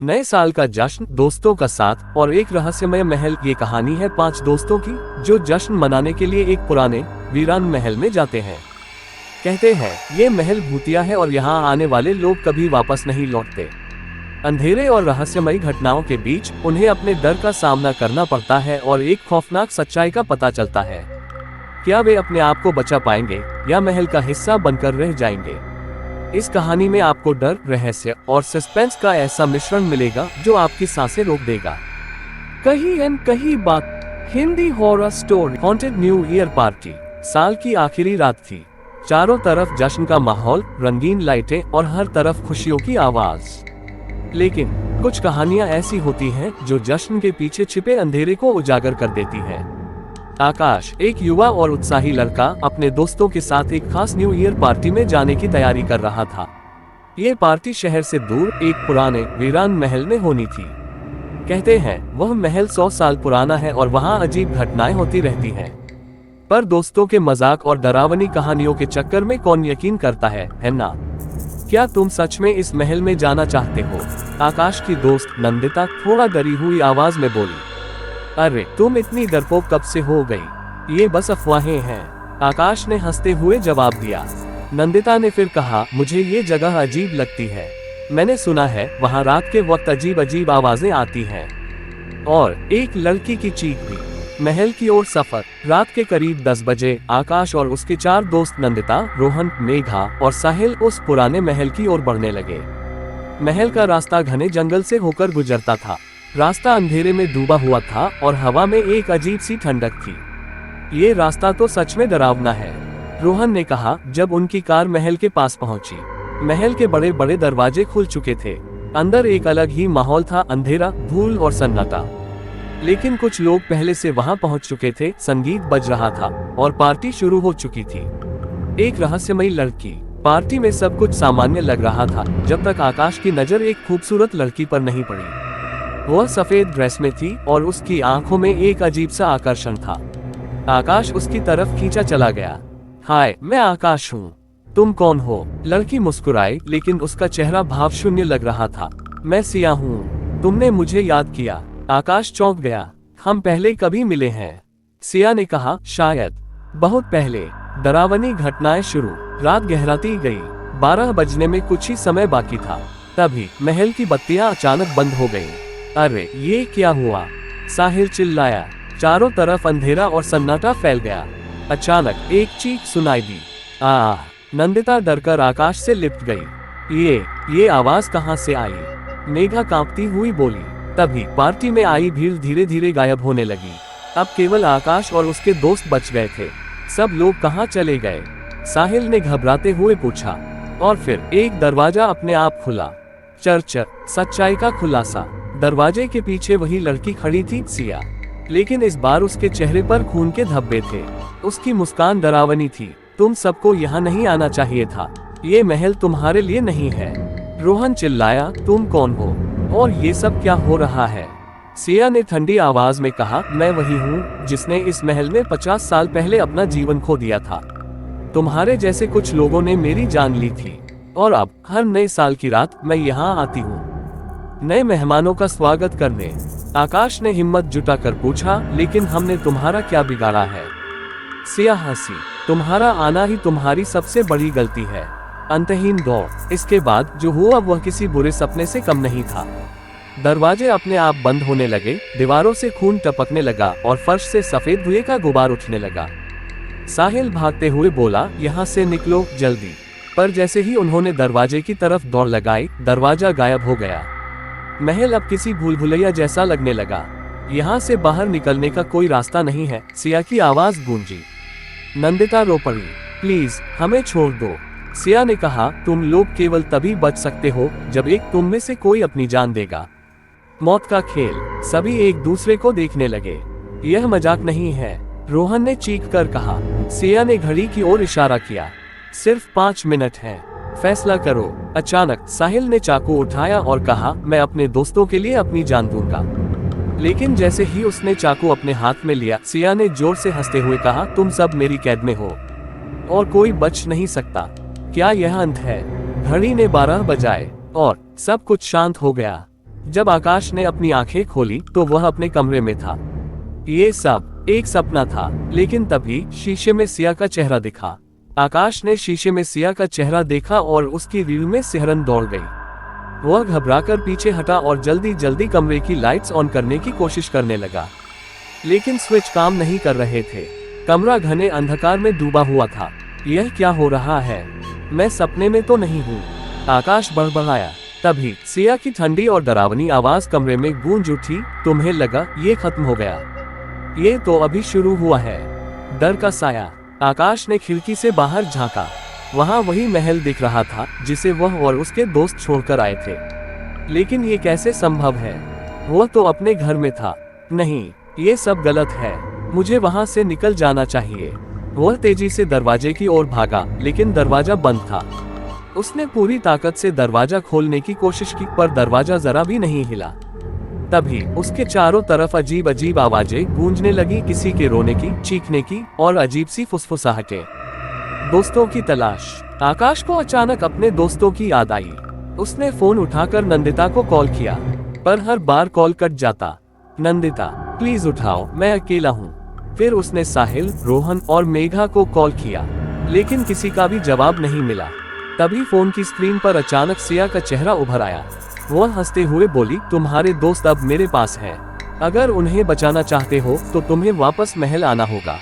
नए साल का जश्न, दोस्तों का साथ और एक रहस्यमय महल। ये कहानी है 5 दोस्तों की जो जश्न मनाने के लिए एक पुराने वीरान महल में जाते हैं। कहते हैं ये महल भूतिया है और यहाँ आने वाले लोग कभी वापस नहीं लौटते। अंधेरे और रहस्यमयी घटनाओं के बीच उन्हें अपने डर का सामना करना पड़ता है और एक खौफनाक सच्चाई का पता चलता है। क्या वे अपने आप को बचा पाएंगे या महल का हिस्सा बनकर रह जाएंगे? इस कहानी में आपको डर, रहस्य और सस्पेंस का ऐसा मिश्रण मिलेगा जो आपकी सांसें रोक देगा। कहीं न कहीं बात Hindi horror story haunted new year party. साल की आखिरी रात थी। चारों तरफ जश्न का माहौल, रंगीन लाइटें और हर तरफ खुशियों की आवाज। लेकिन कुछ कहानियां ऐसी होती हैं जो जश्न के पीछे छिपे अंधेरे को उजागर कर देती हैं। आकाश, एक युवा और उत्साही लड़का, अपने दोस्तों के साथ एक खास न्यू ईयर पार्टी में जाने की तैयारी कर रहा था। ये पार्टी शहर से दूर एक पुराने वीरान महल में होनी थी। कहते हैं वह महल 100 साल पुराना है और वहाँ अजीब घटनाएं होती रहती हैं। पर दोस्तों के मजाक और डरावनी कहानियों के चक्कर में कौन यकीन करता है ना? क्या तुम सच में इस महल में जाना चाहते हो? आकाश की दोस्त नंदिता थोड़ा डरी हुई आवाज में बोली। अरे तुम इतनी डरपोक कब से हो गई? ये बस अफवाहें हैं, आकाश ने हंसते हुए जवाब दिया। नंदिता ने फिर कहा, मुझे ये जगह अजीब लगती है। मैंने सुना है वहाँ रात के वक्त अजीब अजीब आवाजें आती हैं और एक लड़की की चीख भी। महल की ओर सफर। रात के करीब 10 बजे आकाश और उसके 4 दोस्त नंदिता, रोहन, मेघा और साहिल उस पुराने महल की ओर बढ़ने लगे। महल का रास्ता घने जंगल से होकर गुजरता था। रास्ता अंधेरे में डूबा हुआ था और हवा में एक अजीब सी ठंडक थी। ये रास्ता तो सच में डरावना है, रोहन ने कहा जब उनकी कार महल के पास पहुंची। महल के बड़े बड़े दरवाजे खुल चुके थे। अंदर एक अलग ही माहौल था, अंधेरा, धूल और सन्नाटा। लेकिन कुछ लोग पहले से वहां पहुंच चुके थे। संगीत बज रहा था और पार्टी शुरू हो चुकी थी। एक रहस्यमयी लड़की। पार्टी में सब कुछ सामान्य लग रहा था जब तक आकाश की नजर एक खूबसूरत लड़की पर नहीं पड़ी। वह सफेद ड्रेस में थी और उसकी आंखों में एक अजीब सा आकर्षण था। आकाश उसकी तरफ खींचा चला गया। हाय, मैं आकाश हूँ। तुम कौन हो? लड़की मुस्कुराई, लेकिन उसका चेहरा भावशून्य लग रहा था। मैं सिया हूँ। तुमने मुझे याद किया। आकाश चौंक गया। हम पहले कभी मिले हैं, सिया ने कहा। शायद, बहुत पहले। डरावनी घटनाएं शुरू। रात गहराती गई। 12 बजने में कुछ ही समय बाकी था। तभी महल की बत्तियां अचानक बंद हो गईं। अरे ये क्या हुआ? साहिल चिल्लाया। चारों तरफ अंधेरा और सन्नाटा फैल गया। अचानक एक चीख सुनाई दी। नंदिता डरकर आकाश से लिपट गई। ये आवाज कहाँ से आई? मेघा कांपती हुई बोली। तभी पार्टी में आई भीड़ धीरे धीरे गायब होने लगी। अब केवल आकाश और उसके दोस्त बच गए थे। सब लोग कहाँ चले गए? साहिल ने घबराते हुए पूछा। और फिर एक दरवाजा अपने आप खुला। चर्च, सच्चाई का खुलासा। दरवाजे के पीछे वही लड़की खड़ी थी, सिया। लेकिन इस बार उसके चेहरे पर खून के धब्बे थे। उसकी मुस्कान डरावनी थी। तुम सबको यहाँ नहीं आना चाहिए था। ये महल तुम्हारे लिए नहीं है, रोहन चिल्लाया। तुम कौन हो और ये सब क्या हो रहा है? सिया ने ठंडी आवाज में कहा, मैं वही हूँ जिसने इस महल में 50 साल पहले अपना जीवन खो दिया था। तुम्हारे जैसे कुछ लोगों ने मेरी जान ली थी और अब हर नए साल की रात मैं यहाँ आती हूँ नए मेहमानों का स्वागत करने। आकाश ने हिम्मत जुटाकर पूछा, लेकिन हमने तुम्हारा क्या बिगाड़ा है? सिया हंसी। तुम्हारा आना ही तुम्हारी सबसे बड़ी गलती है। अंतहीन दौड़। इसके बाद जो हुआ वह किसी बुरे सपने से कम नहीं था। दरवाजे अपने आप बंद होने लगे, दीवारों से खून टपकने लगा और फर्श से सफेद धुएं का गुबार उठने लगा। साहिल भागते हुए बोला, यहाँ से निकलो जल्दी। पर जैसे ही उन्होंने दरवाजे की तरफ दौड़ लगाई, दरवाजा गायब हो गया। महल अब किसी भूलभुलैया जैसा लगने लगा। यहाँ से बाहर निकलने का कोई रास्ता नहीं है, सिया की आवाज गूंजी। नंदिता रो पड़ी। प्लीज हमें छोड़ दो, सिया ने कहा। तुम लोग केवल तभी बच सकते हो जब एक तुम में से कोई अपनी जान देगा। मौत का खेल। सभी एक दूसरे को देखने लगे। यह मजाक नहीं है, रोहन ने चीख कर कहा। सिया ने घड़ी की ओर इशारा किया। सिर्फ 5 मिनट हैं, फैसला करो। अचानक साहिल ने चाकू उठाया और कहा, मैं अपने दोस्तों के लिए अपनी जान दूंगा। लेकिन जैसे ही उसने चाकू अपने हाथ में लिया, सिया ने जोर से हंसते हुए कहा, तुम सब मेरी कैद में हो और कोई बच नहीं सकता। क्या यह अंत है? घड़ी ने 12 बजाए और सब कुछ शांत हो गया। जब आकाश ने अपनी आंखें खोली तो वह अपने कमरे में था। ये सब एक सपना था, लेकिन तभी शीशे में सिया का चेहरा दिखा। आकाश ने शीशे में सिया का चेहरा देखा और उसकी रीढ़ में सिहरन दौड़ गई। वह घबराकर पीछे हटा और जल्दी जल्दी कमरे की लाइट्स ऑन करने की कोशिश करने लगा, लेकिन स्विच काम नहीं कर रहे थे। कमरा घने अंधकार में डूबा हुआ था। यह क्या हो रहा है? मैं सपने में तो नहीं हूँ, आकाश बड़बड़ाया। तभी सिया की ठंडी और डरावनी आवाज कमरे में गूंज उठी। तुम्हें लगा ये खत्म हो गया? ये तो अभी शुरू हुआ है। डर का साया। आकाश ने खिड़की से बाहर झांका। वहां वही महल दिख रहा था जिसे वह और उसके दोस्त छोड़कर आए थे। लेकिन ये कैसे संभव है? वह तो अपने घर में था। नहीं, ये सब गलत है। मुझे वहां से निकल जाना चाहिए। वह तेजी से दरवाजे की ओर भागा, लेकिन दरवाजा बंद था। उसने पूरी ताकत से दरवाजा खोलने की कोशिश की, पर दरवाजा जरा भी नहीं हिला। तभी उसके चारों तरफ अजीब अजीब आवाजें गूंजने लगी, किसी के रोने की, चीखने की और अजीब सी फुसफुसाहटें। दोस्तों की तलाश। आकाश को अचानक अपने दोस्तों की याद आई। उसने फोन उठाकर नंदिता को कॉल किया, पर हर बार कॉल कट जाता। नंदिता, प्लीज उठाओ, मैं अकेला हूँ। फिर उसने साहिल, रोहन और मेघा को कॉल किया, लेकिन किसी का भी जवाब नहीं मिला। तभी फोन की स्क्रीन पर अचानक सिया का चेहरा उभर आया। वह हंसते हुए बोली, तुम्हारे दोस्त अब मेरे पास हैं। अगर उन्हें बचाना चाहते हो तो तुम्हें वापस महल आना होगा।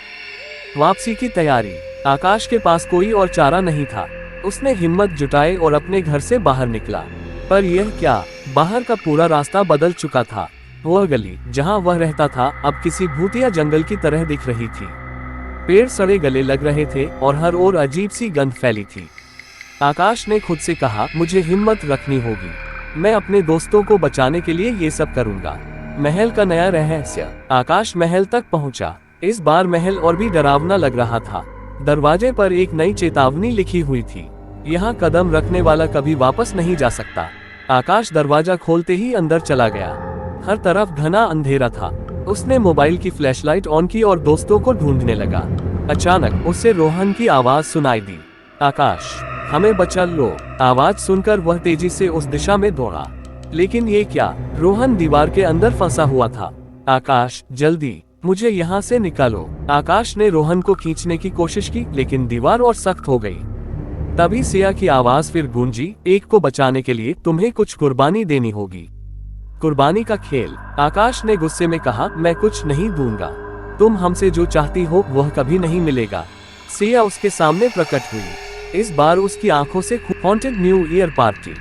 वापसी की तैयारी। आकाश के पास कोई और चारा नहीं था। उसने हिम्मत जुटाई और अपने घर से बाहर निकला। पर यह क्या, बाहर का पूरा रास्ता बदल चुका था। वह गली जहां वह रहता था अब किसी भूतिया जंगल की तरह दिख रही थी। पेड़ सड़े गले लग रहे थे और हर ओर अजीब सी गंध फैली थी। आकाश ने खुद से कहा, मुझे हिम्मत रखनी होगी। मैं अपने दोस्तों को बचाने के लिए ये सब करूंगा। महल का नया रहस्य। आकाश महल तक पहुंचा। इस बार महल और भी डरावना लग रहा था। दरवाजे पर एक नई चेतावनी लिखी हुई थी, यहाँ कदम रखने वाला कभी वापस नहीं जा सकता। आकाश दरवाजा खोलते ही अंदर चला गया। हर तरफ घना अंधेरा था। उसने मोबाइल की फ्लैशलाइट ऑन की और दोस्तों को ढूंढने लगा। अचानक उसे रोहन की आवाज सुनाई दी, आकाश, हमें बचा लो। आवाज सुनकर वह तेजी से उस दिशा में दौड़ा। लेकिन ये क्या? रोहन दीवार के अंदर फंसा हुआ था। आकाश, जल्दी, मुझे यहाँ से निकालो। आकाश ने रोहन को खींचने की कोशिश की, लेकिन दीवार और सख्त हो गई। तभी सिया की आवाज फिर गूंजी, एक को बचाने के लिए तुम्हें कुछ कुर्बानी देनी होगी। कुर्बानी का खेल। आकाश ने गुस्से में कहा, मैं कुछ नहीं दूंगा। तुम हमसे जो चाहती हो वह कभी नहीं मिलेगा। सिया उसके सामने प्रकट हुई। इस बार उसकी आंखों से हॉन्टेड न्यू ईयर पार्टी।